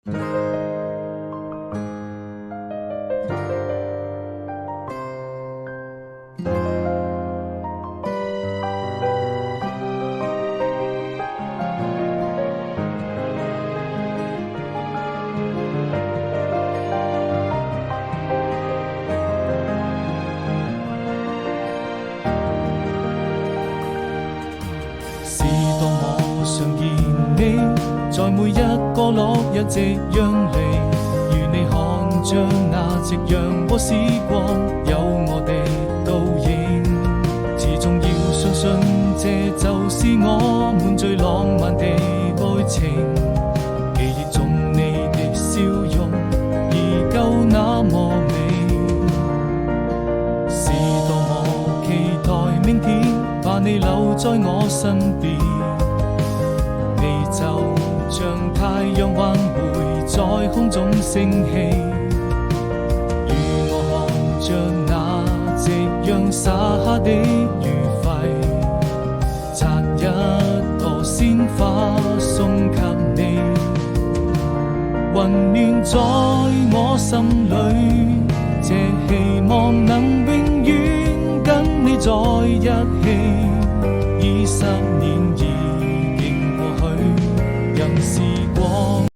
是當我常見你，在每一個落日夕陽離，如你看着那夕陽和時光，有我的倒影。始終要相信，這就是我們最浪漫的愛情。記憶中你的笑容，依舊那麼美。是多麼期待明天，把你留在我身邊。你就像太陽還會在空中升起，與我看着那夕陽灑下的餘暉，摘一朵鮮花送給你，溫暖在我心裏，這希望能永遠跟你在一起。20